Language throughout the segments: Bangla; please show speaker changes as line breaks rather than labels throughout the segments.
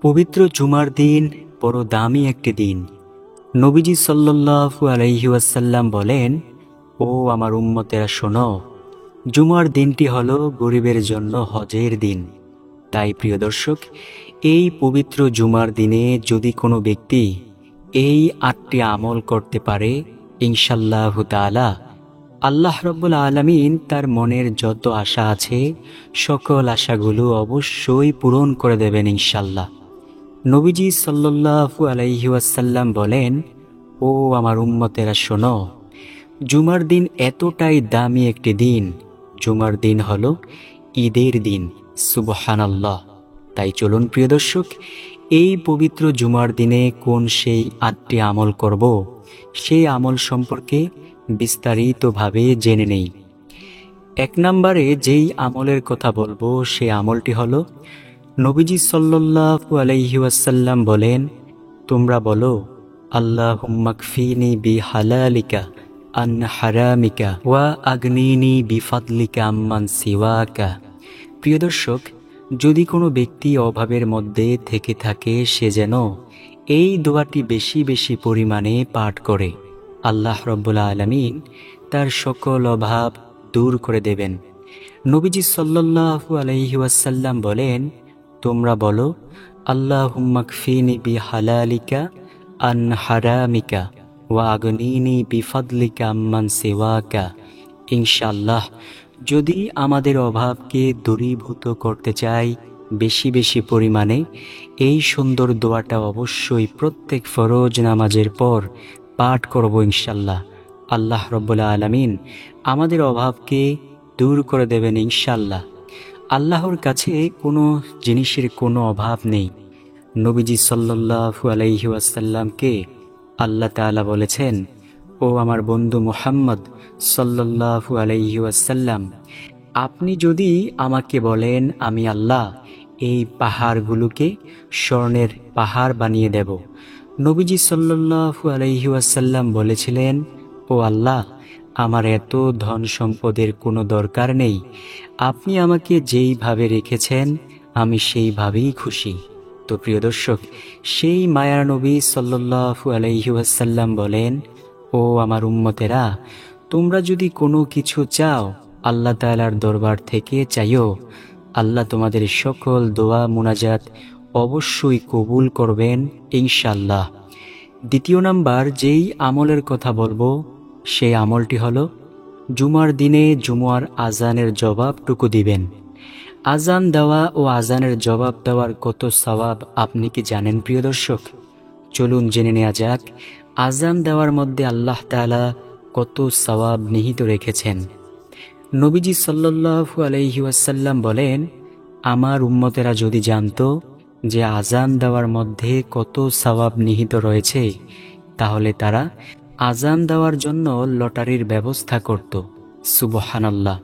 পবিত্র জুমার দিন বড় দামি একটি দিন। নবীজি সাল্লাল্লাহু আলাইহি ওয়াসাল্লাম বলেন, ও আমার উম্মতেরা শোনো, জুমার দিনটি হলো গরিবের জন্য হজের দিন। তাই প্রিয় দর্শক, এই পবিত্র জুমার দিনে যদি কোনো ব্যক্তি এই ৮টি আমল করতে পারে, ইনশাআল্লাহু তাআলা আল্লাহ রাব্বুল আলামিন তার মনের যত আশা আছে সকল আশাগুলো অবশ্যই পূরণ করে দেবেন ইনশাআল্লাহ। নবীজি সাল্লাল্লাহু আলাইহি ওয়াসাল্লাম বলেন, ও আমার উম্মতেরা শোনো, জুমার দিন এতটাই দামি একটি দিন। জুমার দিন হলো ঈদের দিন। সুবহানাল্লাহ। তাই চলুন প্রিয় দর্শক, এই পবিত্র জুমার দিনে কোন সেই ৮টি আমল করব, সেই আমল সম্পর্কে বিস্তারিতভাবে জেনে নেই। ১ নম্বরে যেই আমলের কথা বলবো সেই আমলটি হলো, নবীজি সাল্লাল্লাহু আলাইহি ওয়াসাল্লাম বলেন, তোমরা বলো, আল্লাহুম্মা কফিনি বিহালালিকা আন হারামিকা ওয়া আগনিনি বিফাদলিকা আম্মান সিওয়াকা। প্রিয় দর্শক, যদি কোনো ব্যক্তি অভাবের মধ্যে থেকে থাকে সে যেন এই দোয়াটি বেশি বেশি পরিমাণে পাঠ করে। আল্লাহ রাব্বুল আলামিন তার সকল অভাব দূর করে দেবেন। নবীজি সাল্লাল্লাহু আলাইহি ওয়াসাল্লাম বলেন, তোমরা বলো, আল্লাহুম্মা কফিনি বিহালালিকা আন হারামিকা ওয়া আগনিনি বিফাদলিকা আম্মান সিওয়াকা। ইনশাআল্লাহ, যদি আমাদের অভাবকে দূরীভূত করতে চাই বেশি বেশি পরিমাণে, এই সুন্দর দোয়াটা অবশ্যই প্রত্যেক ফরজ নামাজের পর পাঠ করব ইনশাআল্লাহ। আল্লাহ রাব্বুল আলামিন আমাদের অভাবকে দূর করে দেবেন ইনশাআল্লাহ। আল্লাহর কাছে কোনো জিনিসের কোনো অভাব নেই। নবীজি সাল্লাল্লাহু আলাইহি ওয়াসাল্লামকে আল্লাহ তাআলা বলেছেন, ও আমার বন্ধু মুহাম্মদ সাল্লাল্লাহু আলাইহি ওয়াসাল্লাম, আপনি যদি আমাকে বলেন, আমি আল্লাহ এই পাহাড়গুলোকে স্বর্ণের পাহাড় বানিয়ে দেব। নবীজি সাল্লাল্লাহু আলাইহি ওয়াসাল্লাম বলেছিলেন, ও আল্লাহ, আমার এত ধন সম্পদের কোনো দরকার নেই, আপনি আমাকে যেইভাবে রেখেছেন আমি সেইভাবেই খুশি। তো প্রিয় দর্শক, সেই মায়ার নবী সাল্লাল্লাহু আলাইহি ওয়াসাল্লাম বলেন, ও আমার উম্মতেরা, তোমরা যদি কোনো কিছু চাও আল্লাহ তাআলার দরবার থেকে চাইও, আল্লাহ তোমাদের সকল দোয়া মুনাজাত অবশ্যই কবুল করবেন ইনশাআল্লাহ। ২য় নাম্বার যেই আমলের কথা বলবো সেই আমলটি হলো, জুমার দিনে জুমার আজানের জবাবটুকু দিবেন। আজান দেওয়া ও আজানের জবাব দেওয়ার কত সওয়াব আপনি কি জানেন প্রিয় দর্শক? চলুন জেনে নেওয়া যাক আজান দেওয়ার মধ্যে আল্লাহ তাআলা কত সওয়াব নিহিত রেখেছেন। নবীজি সাল্লাল্লাহু আলাইহি ওয়াসাল্লাম বলেন, আমার উম্মতেরা যদি জানতো যে আজান দেওয়ার মধ্যে কত সওয়াব নিহিত রয়েছে, তাহলে তারা আজান দেওয়ার জন্য লটারির ব্যবস্থা করত। সুবহানাল্লাহ।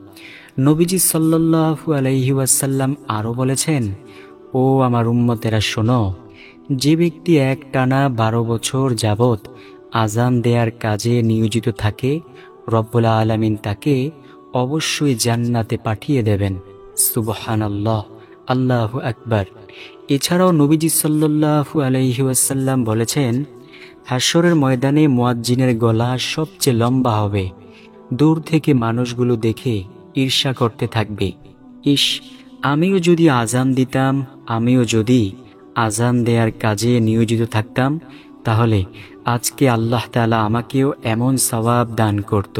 নবীজি সাল্লাল্লাহু আলাইহি ওয়াসাল্লাম আরও বলেছেন, ও আমার উম্মতেরা শোনো, যে ব্যক্তি একটানা ১২ বছর যাবত আজান দেয়ার কাজে নিয়োজিত থাকে, রব্বুল আলামিন তাকে অবশ্যই জান্নাতে পাঠিয়ে দেবেন। সুবহানাল্লাহ, আল্লাহু আকবার। এছাড়াও নবীজি সাল্লাল্লাহু আলাইহি ওয়াসাল্লাম বলেছেন, হাশরের ময়দানে মুয়াজ্জিনের গলা সবচেয়ে লম্বা হবে। দূর থেকে মানুষগুলো দেখে ঈর্ষা করতে থাকবে, ইস, আমিও যদি আজান দিতাম, আমিও যদি আজান দেয়ার কাজে নিয়োজিত থাকতাম, তাহলে আজকে আল্লাহ তাআলা আমাকেও এমন সওয়াব দান করত।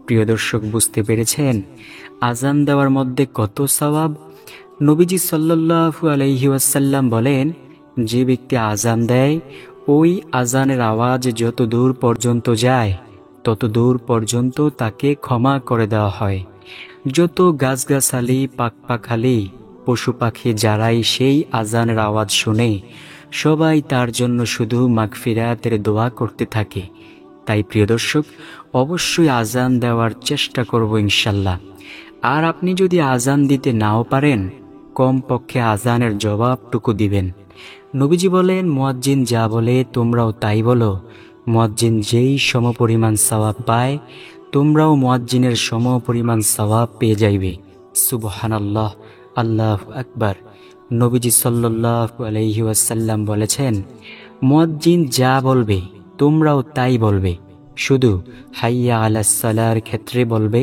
প্রিয় দর্শক, বুঝতে পেরেছেন আজান দেওয়ার মধ্যে কত সওয়াব? নবীজি সাল্লাল্লাহু আলাইহি ওয়াসাল্লাম বলেন, যে ব্যক্তি আজান দেয়, ওই আজানের আওয়াজ যত দূর পর্যন্ত যায় তত দূর পর্যন্ত তাকে ক্ষমা করে দেওয়া হয়। যত গাছগাছালি, পাখপাখালি, পশু পাখি যারাই সেই আজানের আওয়াজ শুনে, সবাই তার জন্য শুধু মাগফিরাতের দোয়া করতে থাকে। তাই প্রিয় দর্শক, অবশ্যই আজান দেওয়ার চেষ্টা করব ইনশাআল্লাহ। আর আপনি যদি আজান দিতে নাও পারেন, কমপক্ষে আজানের জবাবটুকু দিবেন। নবীজি বলেন, মুয়াজ্জিন যা বলে তোমরাও তাই বলো। মুয়াজ্জিন যেই সমপরিমাণ সওয়াব পায়, তোমরাও মুয়াজ্জিনের সমপরিমাণ সওয়াব পেয়ে যাইবে। সুবহানাল্লাহ, আল্লাহু আকবার। নবীজি সাল্লাল্লাহু আলাইহি ওয়াসাল্লাম বলেছেন, মুয়াজ্জিন যা বলবে তোমরাও তাই বলবে, শুধু হাইয়া আলাস সালার ক্ষেত্রে বলবে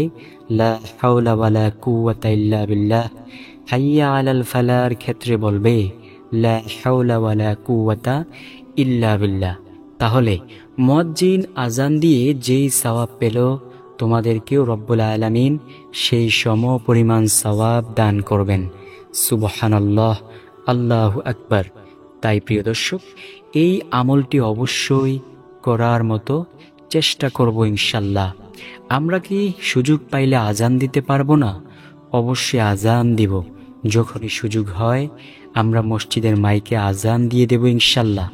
লা হাওলা ওয়ালা কুওয়াতা ইল্লা বিল্লাহ, হাইয়া আলাল ফালার ক্ষেত্রে বলবে লা হাওলা ওয়ালা কুওয়াতা ইল্লা বিল্লাহ। তাহলে মুয়াজ্জিন আজান দিয়ে যেই সওয়াব পেল, তোমাদেরকেও রব্বুল আলামিন সেই সম পরিমাণ সওয়াব দান করবেন। সুবহানাল্লাহ, আল্লাহু আকবার। তাই প্রিয় দর্শক, এই আমলটি অবশ্যই করার মতো চেষ্টা করব ইনশাল্লাহ। আমরা কি সুযোগ পাইলে আজান দিতে পারবো না? অবশ্যই আজান দিব। যখনই সুযোগ হয় আমরা মসজিদের মাইকে আজান দিয়ে দেব ইনশাল্লাহ।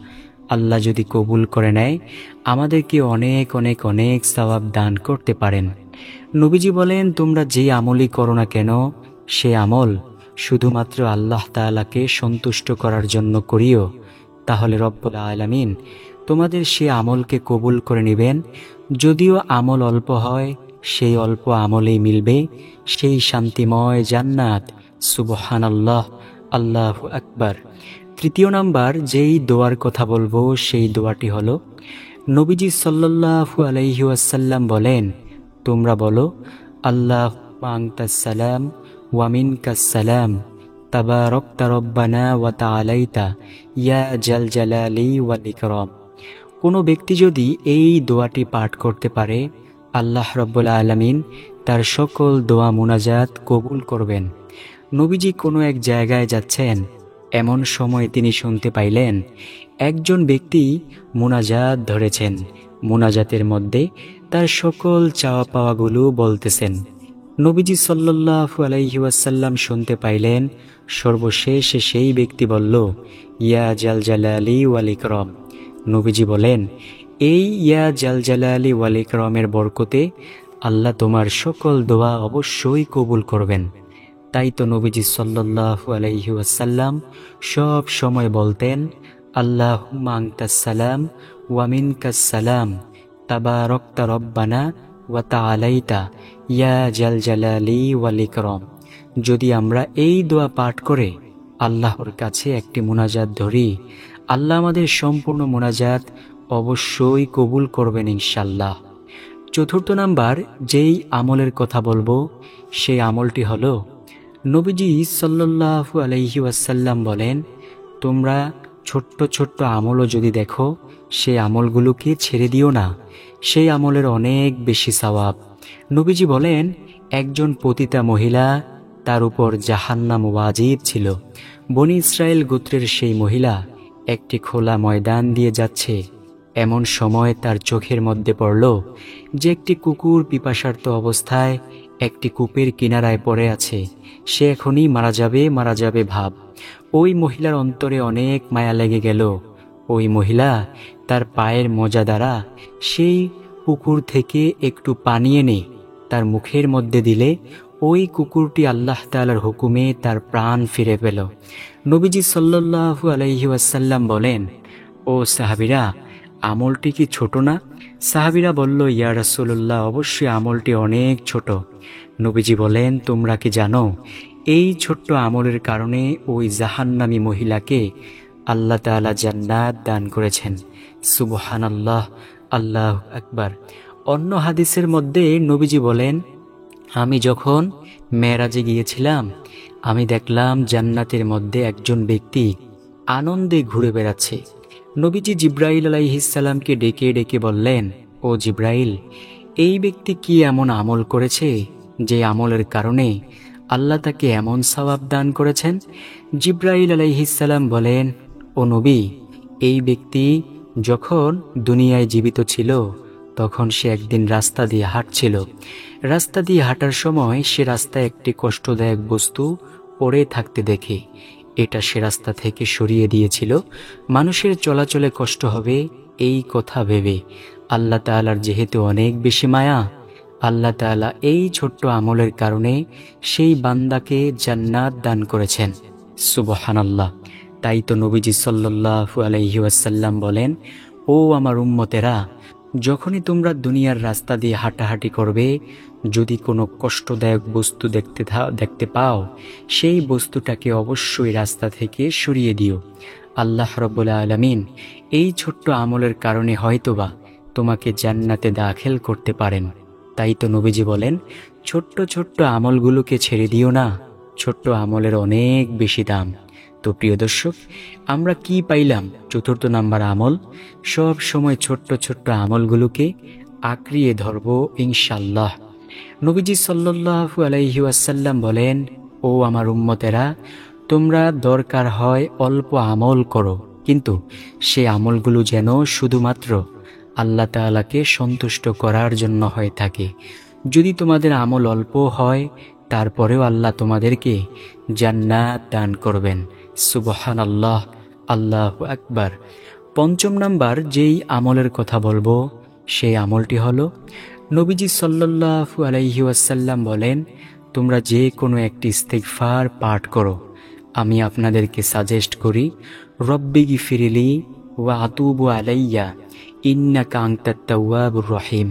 আল্লাহ যদি কবুল করে নেয়, আমাদেরকে অনেক অনেক অনেক সওয়াব দান করতে পারেন। নবীজি বলেন, তোমরা যে আমলই করো না কেন, সে আমল শুধুমাত্র আল্লাহ তাআলাকে সন্তুষ্ট করার জন্য করিও, তাহলে রব্বুল আলামিন তোমাদের সে আমলকে কবুল করে নেবেন। যদিও আমল অল্প হয়, সেই অল্প আমলেই মিলবে সেই শান্তিময় জান্নাত। সুবহানাল্লাহ, আল্লাহু আকবার। তৃতীয় নাম্বার যেই দোয়ার কথা বলবো, সেই দোয়াটি হলো, নবীজি সাল্লাল্লাহু আলাইহি ওয়াসাল্লাম বলেন, তোমরা বলো, আল্লাহুম্মা আনতাস সালাম ওয়া মিনকাস সালাম, তাবারাকতা রব্বানা ওয়া তাআলাইতা ইয়া জাল জালালি ওয়াল ইকরাম। কোনো ব্যক্তি যদি এই দোয়াটি পাঠ করতে পারে, আল্লাহ রব্বুল আলামিন তার সকল দোয়া মুনাজাত কবুল করবেন। নবীজি কোনো এক জায়গায় যাচ্ছেন, এমন সময় তিনি শুনতে পাইলেন একজন ব্যক্তি মুনাজাত ধরেছেন। মুনাজাতের মধ্যে তার সকল চাওয়া পাওয়াগুলো বলতেছেন। নবীজি সাল্লাল্লাহু আলাইহি ওয়াসাল্লাম শুনতে পাইলেন, সর্বশেষে সেই ব্যক্তি বলল, ইয়া জাল জালালি ওয়াল ইকরাম। নবীজি বলেন, এই ইয়া জাল জালালি ওয়াল ইকরামের বরকতে আল্লাহ তোমার সকল দোয়া অবশ্যই কবুল করবেন। তাই তো নবীজি সাল্লাল্লাহু আলাইহি ওয়াসাল্লাম সব সময় বলতেন, আল্লাহুম্মা আনতাস সালাম ওয়া মিনকাস সালাম, তাবারাকতা রব্বানা ওয়া তাআলাইতা ইয়া জাল জালালি ওয়াল ইকরাম। যদি আমরা এই দোয়া পাঠ করে আল্লাহর কাছে একটি মুনাজাত ধরি, আল্লাহ আমাদের সম্পূর্ণ মুনাজাত অবশ্যই কবুল করবেন ইনশাল্লাহ। চতুর্থ নাম্বার যেই আমলের কথা বলবো, সেই আমলটি হলো, নবীজি সাল্লাল্লাহু আলাইহি ওয়াসাল্লাম বলেন, তোমরা ছোট্ট ছোট্ট আমলও যদি দেখো, সেই আমলগুলোকে ছেড়ে দিও না, সেই আমলের অনেক বেশি সওয়াব। নবীজি বলেন, একজন পতিতা মহিলা, তার উপর জাহান্নাম ওয়াজিব ছিল। বনি ইসরায়েল গোত্রের সেই মহিলা একটি খোলা ময়দান দিয়ে যাচ্ছে। এমন সময় তার চোখের মধ্যে পড়ল যে একটি কুকুর পিপাসার্ত অবস্থায় একটি কূপের কিনারায় পড়ে আছে। সে এখনই মারা যাবে ভাব। ওই মহিলার অন্তরে অনেক মায়া লেগে গেল। ওই মহিলা তার পায়ের মোজা দ্বারা সেই পুকুর থেকে একটু পানি এনে তার মুখের মধ্যে দিলে ওই কুকুরটি আল্লাহ তাআলার হুকুমে তার প্রাণ ফিরে পেল। নবীজি সাল্লাল্লাহু আলাইহি ওয়াসাল্লাম বলেন, ও সাহাবীরা, আমলটি কি ছোট না? সাহাবীরা বলল, ইয়া রাসূলুল্লাহ, অবশ্যই আমলটি অনেক ছোট। নবীজি বলেন, তোমরা কি জানো এই ছোট্ট আমলের কারণে ওই জাহান্নামী মহিলাকে আল্লাহ তাআলা জান্নাত দান করেছেন। সুবহানাল্লাহ, আল্লাহু আকবার। অন্য হাদিসের মধ্যে নবীজি বলেন, আমি যখন মেরাজে গিয়েছিলাম, আমি দেখলাম জান্নাতের মধ্যে একজন ব্যক্তি আনন্দে ঘুরে বেড়াচ্ছে। নবীজি জিব্রাইল আলাইহিস সালামকে ডেকে ডেকে বললেন, ও জিব্রাইল, এই ব্যক্তি কি এমন আমল করেছে যে আমলের কারণে আল্লাহ তাকে এমন সওয়াব দান করেছেন? জিব্রাইল আলাইহিস সালাম বলেন, ও নবী, এই ব্যক্তি যখন দুনিয়ায় জীবিত ছিল, তখন সে একদিন রাস্তা দিয়ে হাঁটছিল। রাস্তা দিয়ে হাঁটার সময় সে রাস্তায় একটি কষ্টদায়ক বস্তু পড়ে থাকতে দেখে এটা সে রাস্তা থেকে সরিয়ে দিয়েছিল, মানুষের চলাচলে কষ্ট হবে এই কথা ভেবে। আল্লাহ তাআলার যেহেতু অনেক বেশি মায়া, আল্লাহ তাআলা এই ছোট্ট আমলের কারণে সেই বান্দাকে জান্নাত দান করেছেন। সুবহানাল্লাহ। তাই তো নবীজি সাল্লাল্লাহু আলাইহি ওয়াসাল্লাম বলেন, ও আমার উম্মতেরা, যখনই তোমরা দুনিয়ার রাস্তা দিয়ে হাঁটাহাঁটি করবে, যদি কোনো কষ্টদায়ক বস্তু দেখতে পাও, সেই বস্তুটাকে অবশ্যই রাস্তা থেকে সরিয়ে দিও। আল্লাহ রাব্বুল আলামিন এই ছোট্ট আমলের কারণে হয়তোবা তোমাকে জান্নাতে দাখিল করতে পারেন। তাই তো নবীজি বলেন, ছোট্ট ছোট্ট আমলগুলোকে ছেড়ে দিও না, ছোট্ট আমলের অনেক বেশি দাম। তো প্রিয় দর্শক, আমরা কি পাইলাম? চতুর্থ নাম্বার আমল, সব সময় ছোট্ট ছোট্ট আমলগুলোকে আঁকড়িয়ে ধরব ইনশাল্লাহ। নবীজি সাল্লাল্লাহু আলাইহি ওয়াসাল্লাম বলেন, ও আমার উম্মতেরা, তোমরা দরকার হয় অল্প আমল করো, কিন্তু সে আমলগুলো যেন শুধুমাত্র আল্লাহ তাআলাকে সন্তুষ্ট করার জন্য হয়ে থাকে। যদি তোমাদের আমল অল্প হয়, তারপরেও আল্লাহ তোমাদেরকে জান্নাত দান করবেন। সুবহানাল্লাহ, আল্লাহু আকবার। পঞ্চম নাম্বার যেই আমলের কথা বলবো, সেই আমলটি হলো, নবীজি সাল্লাল্লাহু আলাইহি ওয়াসাল্লাম বলেন, তোমরা যে কোনো একটি ইস্তিগফার পাঠ করো। আমি আপনাদেরকে সাজেস্ট করি, রব্বি গিফিরলি ওয়া আতুবু আলাইয়া ইন্নাকা আনতাত তাওয়াবুর রহিম।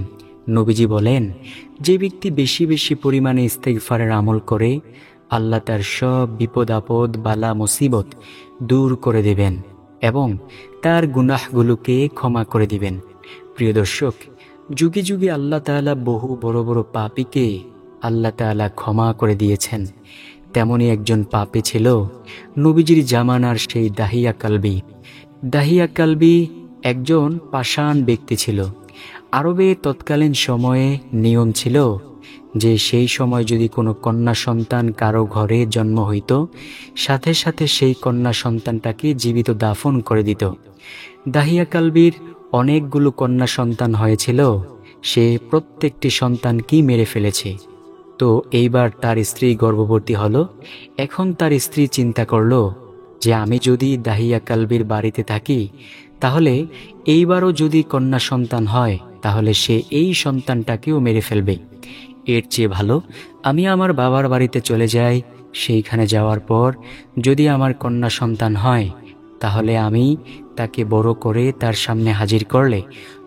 নবীজি বলেন, যে ব্যক্তি বেশি বেশি পরিমাণে ইস্তিগফারের আমল করে, আল্লাহ তার সব বিপদ আপদ বালা মুসিবত দূর করে দেবেন এবং তার গুনাহগুলোকে ক্ষমা করে দিবেন। প্রিয় দর্শক, যুগে যুগে আল্লাহ তাআলা বহু বড় বড় পাপীকে আল্লাহ তাআলা ক্ষমা করে দিয়েছেন। তেমনি একজন পাপী ছিল নবীজির জামানার সেই দাহিয়া কালবি। দাহিয়া কালবি একজন পাষাণ ব্যক্তি ছিল। আরবে তৎকালীন সময়ে নিয়ম ছিল যে সেই সময় যদি কোনো কন্যা সন্তান কারো ঘরে জন্ম হইত, সাথে সাথে সেই কন্যা সন্তানটাকে জীবিত দাফন করে দিত। দাহিয়া কালবির অনেকগুলো কন্যা সন্তান হয়েছিল, সে প্রত্যেকটি সন্তানকেই মেরে ফেলেছে। তো এইবার তার স্ত্রী গর্ভবতী হলো। এখন তার স্ত্রী চিন্তা করলো যে আমি যদি দাহিয়া কালবির বাড়িতে থাকি, তাহলে এইবারও যদি কন্যা সন্তান হয়, তাহলে সে এই সন্তানটাকেও মেরে ফেলবে। এর চেয়ে ভালো আমি আমার বাবার বাড়িতে চলে যাই। সেইখানে যাওয়ার পর যদি আমার কন্যা সন্তান হয়, তাহলে আমি তাকে বড় করে তার সামনে হাজির করলে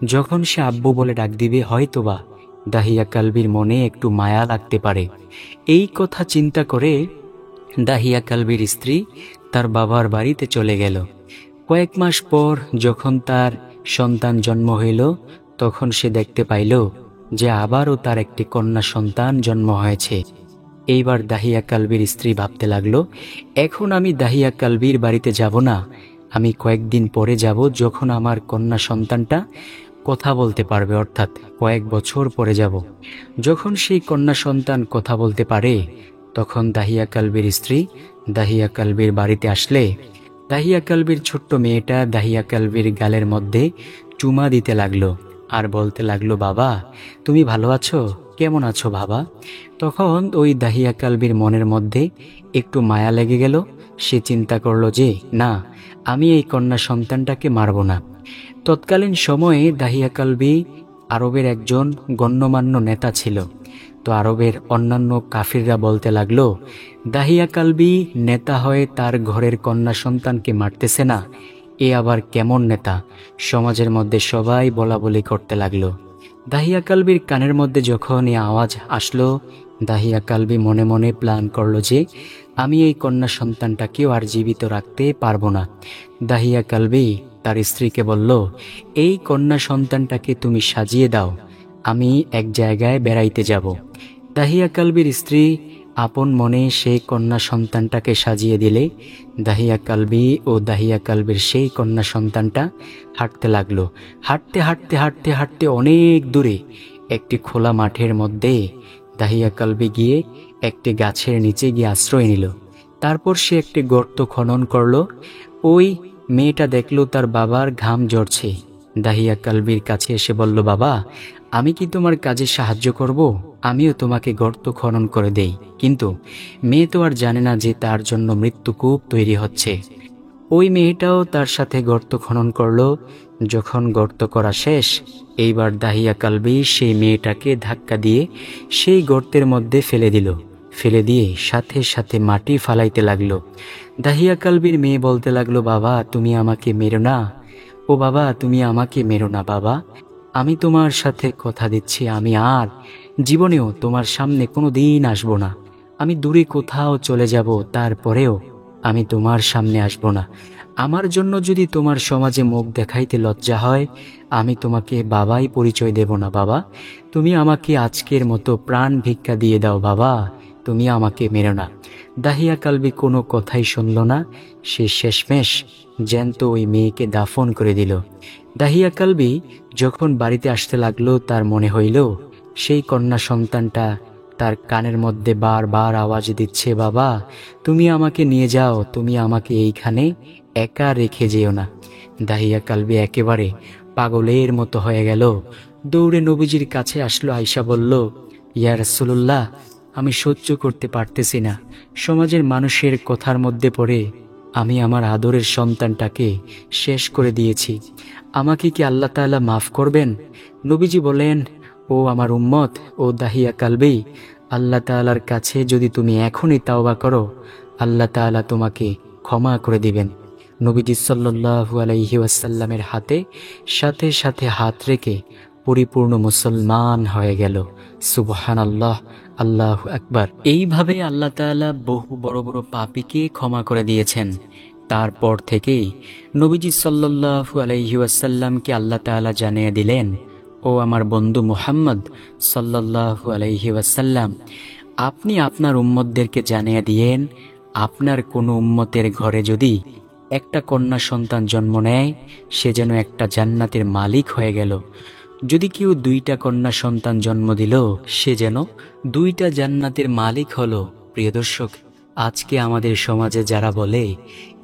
যখন সে আব্বু বলে ডাক দিবে, হয়তোবা দাহিয়া কালবির মনে একটু মায়া লাগতে পারে। এই কথা চিন্তা করে দাহিয়া কালবির স্ত্রী তার বাবার বাড়িতে চলে গেল। কয়েক মাস পর যখন তার সন্তান জন্ম হইল, তখন সে দেখতে পাইল যে আবারও তার একটি কন্যা সন্তান জন্ম হয়েছে। এইবার দাহিয়া কালবির স্ত্রী ভাবতে লাগলো, এখন আমি দাহিয়া কালবির বাড়িতে যাব না, আমি কয়েকদিন পরে যাব, যখন আমার কন্যা সন্তানটা কথা বলতে পারবে, অর্থাৎ কয়েক বছর পরে যাব। যখন সেই কন্যা সন্তান কথা বলতে পারে, তখন দাহিয়া কালবির স্ত্রী দাহিয়া কালবির বাড়িতে আসলে দাহিয়া কালবির ছোট্ট মেয়েটা দাহিয়া কালবির গালের মধ্যে চুমা দিতে লাগলো আর বলতে লাগলো, বাবা তুমি ভালো আছো? কেমন আছো বাবা? তখন ওই দাহিয়া কালবির মনের মধ্যে একটু মায়া লেগে গেল। সে চিন্তা করলো যে না, আমি এই কন্যা সন্তানটাকে মারব না। তৎকালীন সময়ে দাহিয়া কালবি আরবের একজন গণ্যমান্য নেতা ছিল। তো আরবের অন্যান্য কাফিররা বলতে লাগলো, দাহিয়া কালবি নেতা হয়ে তার ঘরের কন্যা সন্তানকে মারতেছে না, এ আবার কেমন নেতা? সমাজের মধ্যে সবাই বলা বলি করতে লাগলো। দাহিয়া কালবির কানের মধ্যে যখন এই আওয়াজ আসলো, দাহিয়া কালবি মনে মনে প্ল্যান করলো যে আমি এই কন্যা সন্তানটাকেও আর জীবিত রাখতে পারবো না। দাহিয়া কালবি তার স্ত্রীকে বলল, এই কন্যা সন্তানটাকে তুমি সাজিয়ে দাও, আমি এক জায়গায় বেড়াইতে যাব। দাহিয়া কালবির স্ত্রী আপন মনে সেই কন্যা সন্তানটাকে সাজিয়ে দিলে দাহিয়া কালবি ও দাহিয়া কালবির সেই কন্যা সন্তানটা হাঁটতে লাগলো। হাঁটতে হাঁটতে হাঁটতে হাঁটতে অনেক দূরে একটি খোলা মাঠের মধ্যে দাহিয়া কালবি গিয়ে একটি গাছের নিচে গিয়ে আশ্রয় নিল। তারপর সে একটি গর্ত খনন করলো। ওই মেয়েটা দেখলো তার বাবার ঘাম ঝরছে। দাহিয়া কালবির কাছে এসে বলল, বাবা আমি কি তোমার কাজে সাহায্য করব? আমিও তোমাকে গর্ত খনন করে দেই। কিন্তু মেয়ে তো আর জানে না যে তার জন্য মৃত্যুকূপ তৈরি হচ্ছে। ওই মেয়েটাও তার সাথে গর্ত খনন করলো। যখন গর্ত করা শেষ, এইবার দাহিয়া কালবি সেই মেয়েটাকে ধাক্কা দিয়ে সেই গর্তের মধ্যে ফেলে দিল। ফেলে দিয়ে সাথে সাথে মাটি ফালাইতে লাগলো। দাহিয়া কালবির মেয়ে বলতে লাগলো, বাবা তুমি আমাকে মেরো না, ও বাবা তুমি আমাকে মেরো না বাবা। আমি তোমার সাথে কথা দিচ্ছি, আমি আর জীবনেও তোমার সামনে কোনো দিন আসবো না। আমি দূরে কোথাও চলে যাব, তারপরেও আমি তোমার সামনে আসবো না। আমার জন্য যদি তোমার সমাজে মুখ দেখাইতে লজ্জা হয়, আমি তোমাকে বাবাই পরিচয় দেব না। বাবা, তুমি আমাকে আজকের মতো প্রাণ ভিক্ষা দিয়ে দাও বাবা, তুমি আমাকে মেরো না। দাহিয়া কালবি কোনো কথাই শুনল না। সে শেষমেশ জ্যান্ত ওই মেয়েকে দাফন করে দিল। দাহিয়া কালবি যখন বাড়িতে আসতে লাগলো, তার মনে হইল সেই কন্যা সন্তানটা তার কানের মধ্যে বারবার আওয়াজ দিচ্ছে, বাবা তুমি আমাকে নিয়ে যাও, তুমি আমাকে এইখানে একা রেখে যেও না। দাহিয়া কালবি একেবারে পাগলের মতো হয়ে গেল। দৌড়ে নবীজির কাছে আসলো। আয়সা বলল, ইয়া রাসূলুল্লাহ, আমি সহ্য করতে পারতেছি না। সমাজের মানুষের কথার মধ্যে পড়ে আমি আমার আদরের সন্তানটাকে শেষ করে দিয়েছি। আমাকে কি আল্লাহ তাআলা মাফ করবেন? নবীজি বলেন, ও আমার উম্মত, ও দাহিয়া কালবি, আল্লাহ তাআলার কাছে যদি তুমি এখনই তাওবা করো, আল্লাহ তাআলা তোমাকে ক্ষমা করে দিবেন। নবীজি সাল্লাল্লাহু আলাইহি ওয়াসাল্লামের হাতে সাথে সাথে হাত রেখে পরিপূর্ণ মুসলমান হয়ে গেল। সুবহানাল্লাহ, আল্লাহু আকবার। এইভাবে আল্লাহ তাআলা বহু বড় বড় পাপীকে ক্ষমা করে দিয়েছেন। তারপর থেকেই নবীজি সাল্লাল্লাহু আলাইহি ওয়াসাল্লামকে আল্লাহ তাআলা জানিয়ে দিলেন, ও আমার বন্ধু মুহাম্মদ সাল্লাল্লাহু আলাইহি ওয়াসাল্লাম, আপনি আপনার উম্মতদেরকে জানিয়ে দিয়েন, আপনার কোনো উম্মতের ঘরে যদি একটা কন্যা সন্তান জন্ম নেয়, সে যেন একটা জান্নাতের মালিক হয়ে গেল। যদি কেউ দুইটা কন্যা সন্তান জন্ম দিল, সে যেন দুইটা জান্নাতের মালিক হলো। প্রিয় দর্শক, আজকে আমাদের সমাজে যারা বলে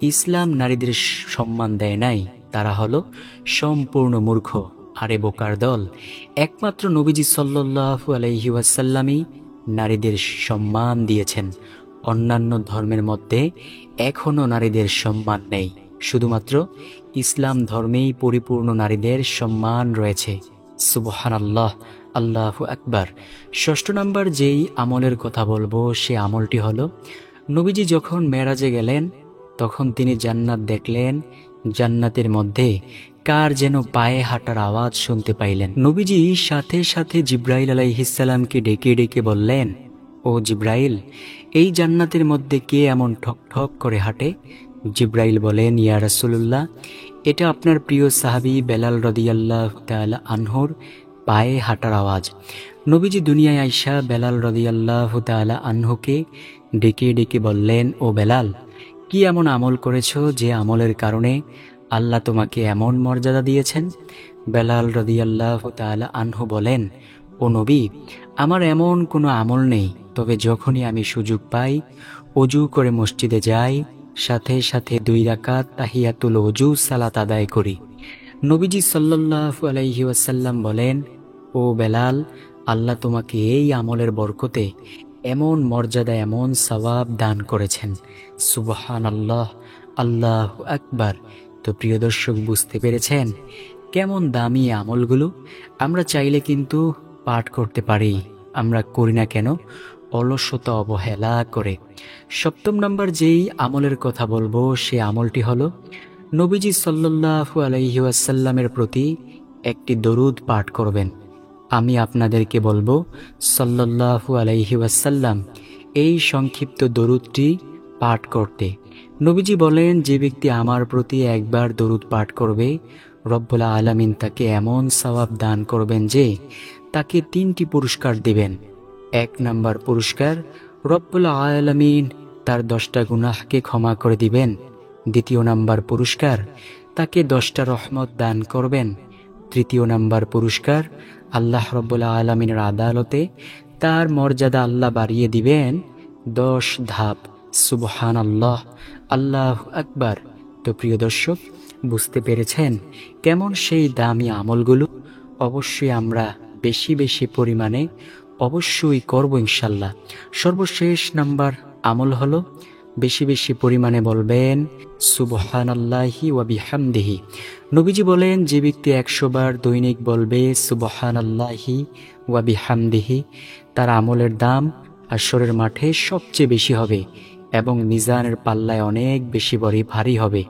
ইসলাম নারীদের সম্মান দেয় নাই, তারা হলো সম্পূর্ণ মূর্খ। আরে বোকার দল, একমাত্র নবীজি সাল্লাল্লাহু আলাইহি ওয়াসাল্লামই নারীদের সম্মান দিয়েছেন। অন্যান্য ধর্মের মধ্যে এখনো নারীদের সম্মান নেই। শুধুমাত্র ইসলাম ধর্মেই পরিপূর্ণ নারীদের সম্মান রয়েছে। সুবহানাল্লাহ, আল্লাহু আকবার। ষষ্ঠ নাম্বার যেই আমলের কথা বলবো, সে আমলটি হলো, নবীজি যখন মেরাজে গেলেন, তখন তিনি জান্নাত দেখলেন। জান্নাতের মধ্যে কার যেন পায়ে হাঁটার আওয়াজ শুনতে পাইলেন। নবীজি সাথে সাথে জিব্রাইল আলাইহিসসালামকে ডেকে ডেকে বললেন, ও জিব্রাইল, এই জান্নাতের মধ্যে কে এমন ঠক ঠক করে হাঁটে? জিব্রাইল বলেন, ইয়া রাসূলুল্লাহ, এটা আপনার প্রিয় সাহাবী বেলাল রাদিয়াল্লাহু তাআলা আনহুর পায়ে হাঁটার আওয়াজ। নবীজি দুনিয়ায় আইসা বেলাল রাদিয়াল্লাহু তাআলা আনহুকে ডেকে ডেকে বললেন, ও বেলাল, কি এমন আমল করেছো যে আমলের কারণে আল্লাহ তোমাকে এমন মর্যাদা দিয়েছেন? বেলাল রাদিয়াল্লাহু তাআলা আনহু বলেন, ও নবী, আমার এমন কোনো আমল নেই, তবে যখনই আমি সুযোগ পাই অজু করে মসজিদে যাই, সাথে সাথে 2 রাকাত তাহিয়াতুল ওযু সালাত আদায় করি। নবীজি সাল্লাল্লাহু আলাইহি ওয়াসাল্লাম বলেন, ও বেলাল, আল্লাহ তোমাকে এই আমলের বরকতে এমন মর্যাদা, এমন সওয়াব দান করেছেন। সুবহানাল্লাহ, আল্লাহু আকবার। তো প্রিয় দর্শক, বুঝতে পেরেছেন কেমন দামি আমলগুলো? আমরা চাইলে কিন্তু পাঠ করতে পারি, আমরা করি না কেন? অলসতা, অবহেলা করে। সপ্তম নাম্বার যেই আমলের কথা বলবো, সে আমলটি হলো, নবীজি সাল্লাল্লাহু আলাইহি ওয়াসাল্লামের প্রতি একটি দরুদ পাঠ করবেন। আমি আপনাদেরকে বলবো, সাল্লাল্লাহু আলাইহি ওয়াসাল্লাম এই সংক্ষিপ্ত দরুদটি পাঠ করতে। নবীজি বলেন, যে ব্যক্তি আমার প্রতি একবার দরুদ পাঠ করবে, রব্বুল আলামিন তাকে এমন সওয়াব দান করবেন যে তাকে 3টি পুরস্কার দিবেন। 1 নাম্বার পুরস্কার, রব্বুল আলামিন তার 10টা গুনাহকে ক্ষমা করে দিবেন। 2য় নাম্বার পুরস্কার, তাকে 10টা রহমত দান করবেন। 3য় নাম্বার পুরস্কার, আল্লাহ রব্বুল আলামিনের আদালতে তার মর্যাদা আল্লাহ বাড়িয়ে দিবেন 10 ধাপ। সুবহানাল্লাহ, আল্লাহু আকবার। তো প্রিয় দর্শক, বুঝতে পেরেছেন কেমন সেই দামি আমলগুলো? অবশ্যই আমরা বেশি বেশি পরিমাণে অবশ্যই করব ইনশাল্লাহ। সর্বশেষ নাম্বার আমল হলো, বেশি বেশি পরিমাণে বলবেন সুবহানাল্লাহি ওয়া বিহামদিহি। নবীজি বলেন, যে ব্যক্তি 100 বার দৈনিক বলবে সুবহানাল্লাহি ওয়া বিহামদিহি, তার আমলের দাম হাশরের মাঠে সবচেয়ে বেশি হবে এবং মিজানের পাল্লায় অনেক বেশি ভারী হবে।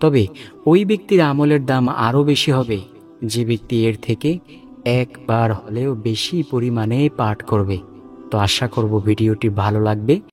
তবে ওই ব্যক্তির আমলের দাম আরও বেশি হবে যে ব্যক্তি এর থেকে একবার হলেও বেশি পরিমাণে পাঠ করবে। তো আশা করব ভিডিওটি ভালো লাগবে।